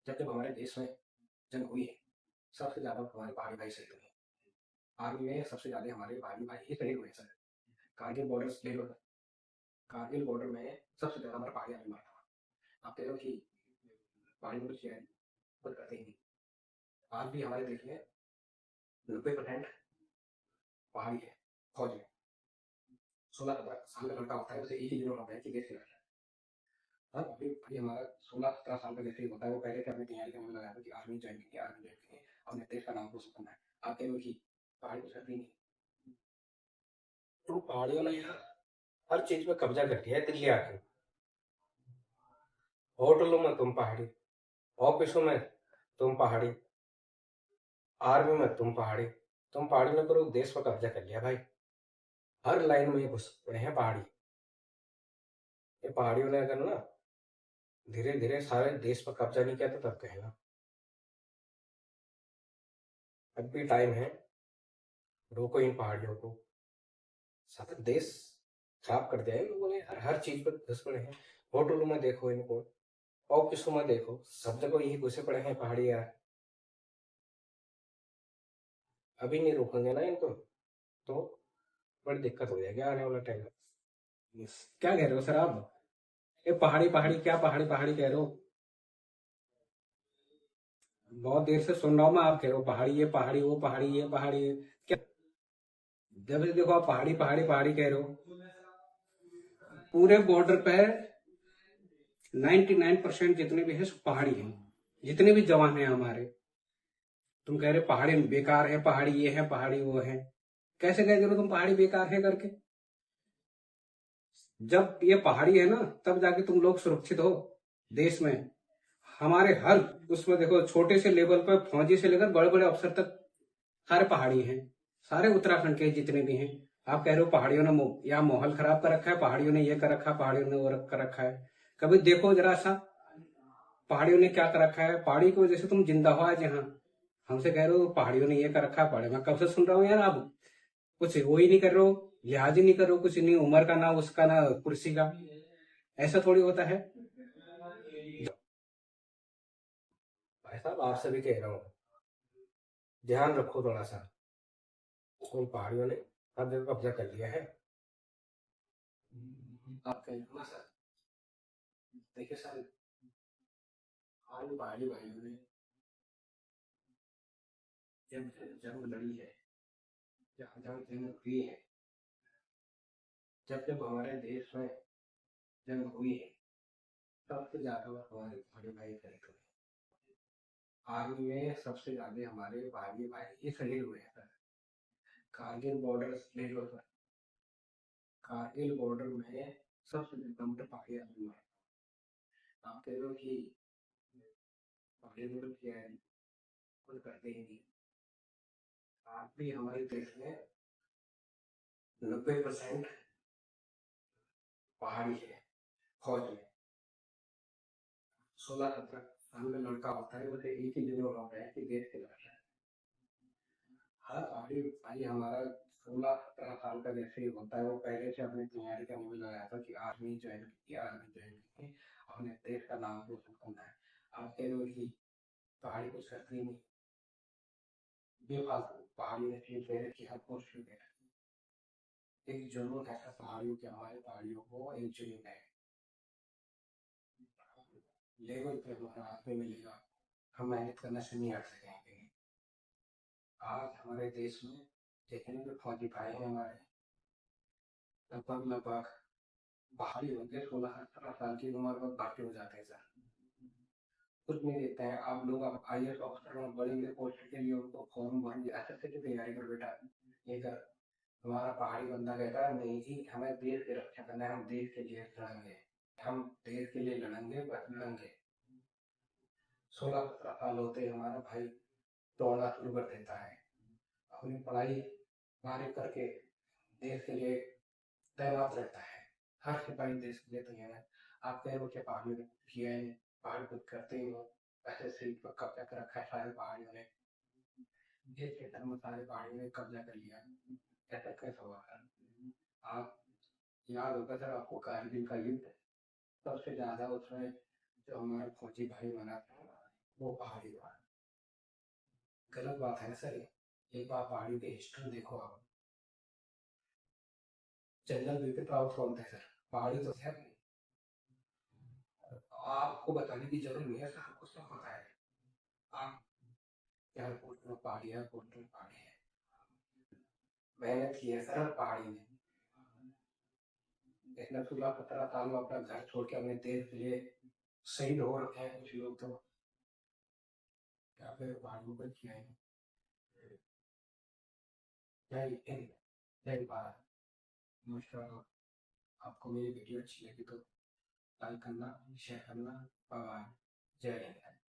जब जब हमारे देश में जंग हुई है, सबसे ज़्यादा हमारे पहाड़ी भाई शहीद हुए। आर्मी में सबसे ज़्यादा हमारे पहाड़ी भाई ही शहीद हुए सर। कारगिल बॉर्डर ले लो। कारगिल बॉर्डर में सबसे ज़्यादा हमारा पहाड़ी आदमी मारा था। आप कह रहे हो कि पहाड़ी में कुछ खुद करते ही नहीं। आज भी हमारे देश में 90% पहाड़ी है। फौज में 16-17 साल का लड़का होता है, उसे एक ही जुनून होता है कि देश के लड़का है। हाँ, अभी अभी हमारा 16-17 साल का जैसे ही होता है, वो पहले से अपनी तैयारी करने में लगाया था कि आर्मी ज्वाइन करेंगे, आर्मी ज्वाइन करेंगे, अपने देश का नाम रोशन करना है। आप कह रहे हो कि पहाड़ी कुछ करती नहीं। तो पहाड़ियों ने यार हर चीज पे कब्जा कर लिया है दिल्ली आके। होटलों में तुम पहाड़ी, ऑफिसों में तुम पहाड़ी, आर्मी में तुम पहाड़ी ने पूरे देश पर कब्जा कर लिया भाई। हर लाइन में ये घुस पड़े हैं पहाड़ी। ये पहाड़ियों ने अगर ना धीरे धीरे सारे देश पर कब्जा नहीं किया तो तब कहेगा। अब भी टाइम है, रोको इन पहाड़ियों को। सारा देश खराब कर दिया है इन लोगों ने, हर चीज पर घुस पड़े हैं। होटलों में देखो इनको, ऑफिसों में देखो, सब जगह यही घुसे पड़े हैं पहाड़ी यार। अभी नहीं रोकेंगे ना इनको तो बड़ी दिक्कत हो जाएगी आने वाला टाइम में। क्या कह रहे हो सर आप? ये पहाड़ी पहाड़ी क्या पहाड़ी पहाड़ी कह रहे हो? बहुत देर से सुन रहा हूँ मैं, आप कह रहे हो पहाड़ी ये पहाड़ी वो पहाड़ी ये पहाड़ी ये। क्या जब से देखो आप पहाड़ी पहाड़ी पहाड़ी कह रहे हो। पूरे बॉर्डर पे 99% जितने भी है सब पहाड़ी हैं। जितने भी जवान हैं हमारे, तुम कह रहे हो पहाड़ी बेकार है, पहाड़ी ये है पहाड़ी वो है। कैसे कह रहे हो तुम पहाड़ी बेकार है करके? जब ये पहाड़ी है ना, तब जाके तुम लोग सुरक्षित हो देश में। हमारे हर उसमें देखो, छोटे से लेवल पर फौजी से लेकर बड़े बड़े अफसर तक सारे पहाड़ी हैं। सारे उत्तराखंड के जितने भी हैं। आप कह रहे हो पहाड़ियों ने यहाँ माहौल खराब कर रखा है, पहाड़ियों ने ये कर रखा है, पहाड़ियों ने वो कर रखा है। कभी देखो जरा सा, पहाड़ियों ने क्या कर रखा है। पहाड़ी की वजह से तुम जिंदा हो आज यहाँ। हमसे कह रहे हो पहाड़ियों ने ये कर रखा है, पहाड़ी में कब से सुन रहा हूँ यार। आप कुछ वो ही नहीं कर रहे हो, लिहाज ही नहीं कर रहे हो, कुछ नहीं, उम्र का ना उसका ना कुर्सी का। ऐसा थोड़ी होता है। भाई साहब आपसे भी कह रहा हूँ, ध्यान रखो थोड़ा सा। उन पहाड़ियों ने हर जगह कब्जा कर लिया है। आप कह रहे हो ना सर। देखिए सर, आज पहाड़ी भाइयों ने जब जंग लड़ी है, जहाँ जहाँ जंग हुई है, जब जब हमारे देश में जंग हुई है, सबसे ज्यादा हमारे पहाड़ी भाई शहीद हुए। आर्मी में सबसे ज्यादा हमारे पहाड़ी भाई ही शहीद हुए हैं सर। कारगिल बॉर्डर ले लो सर। कारगिल बॉर्डर में सबसे ज्यादा हमारे पहाड़ी आदमी मारे। आप कह रहे हो कि पहाड़ी लोग क्या है, कुछ करते ही नहीं। आज भी हमारे देश में 90% पहाड़ी है। फौज में 16-17 साल का लड़का होता है, उसे एक ही जुनून होता है कि देश के लड़का है। हर पहाड़ी भाई हमारा 16-17 साल का जैसे ही होता है, वो पहले से अपनी तैयारी करने में लगाया था कि आर्मी ज्वाइन की, आर्मी ज्वाइन की, अपने देश का नाम रोशन करना है। आप कह रहे हो कि पहाड़ी कुछ करती नहीं। बेफालतू पहाड़ी ने फील पहले की हर कोशिश है। एक जुनून है पहाड़ियों के, हमारे पहाड़ियों को एक जुनून है। लेवल पे हमारा हाथ में मिलेगा, हम मेहनत करना से नहीं हट सकेंगे। आज हमारे देश में जितने भी फौजी भाई हैं हमारे, लगभग लगभग बाहरी होंगे, 16-17 साल की उम्र में भर्ती हो जाते हैं सर। कुछ नहीं देते हैं। आप लोग अब IAS ऑफिसर में बड़े बड़े पोस्ट के लिए उनको फॉर्म भर दिया, ऐसे की तैयारी कर बेटा, ये कर। हमारा पहाड़ी बंदा कहता है नहीं जी, हमें देश की रक्षा करना है, हम देश के लिए लड़ेंगे, हम देश के लिए लड़ेंगे, बस लड़ेंगे। 16-17 साल होते ही हमारा भाई दौड़ना शुरू कर देता है, अपनी पढ़ाई पूरी करके देश के लिए तैनात रहता है। हर सिपाही देश के लिए तैयार है। आप कह रहे हो कि पहाड़ियों ने किया है, पहाड़ कुछ करते ही हो। ऐसे सीट पर कब्जा कर रखा है सारे पहाड़ियों ने, देश के धर्म में सारे पहाड़ियों ने कब्जा कर लिया। ऐसा कैसा हुआ सर? आप याद होगा सर आपको कारगिल का युद्ध, सबसे ज्यादा उसमें जो हमारे फौजी भाई मरा था, वो पहाड़ी बात गलत बात है सर ये। एक बार पहाड़ी की हिस्ट्री देखो आप। जनरल बिपिन रावत कौन थे सर? पहाड़ी तो थे अपने। आपको बताने की जरूरत नहीं है सर, आपको सब पता है। आप एयरपोर्ट में पहाड़ी है, एयरपोर्ट में पहाड़ी है। मेहनत की है सर पहाड़ी में। इतना 16-17 साल में अपना घर छोड़ के अपने देश के लिए शहीद हो रखे हैं कुछ लोग तो। क्या फिर पहाड़ियों पर किया है? जय हिंद, जय भारत। नमस्कार। आपको मेरी वीडियो अच्छी लगी तो लाइक करना, शेयर करना। Bye bye. जय हिंद।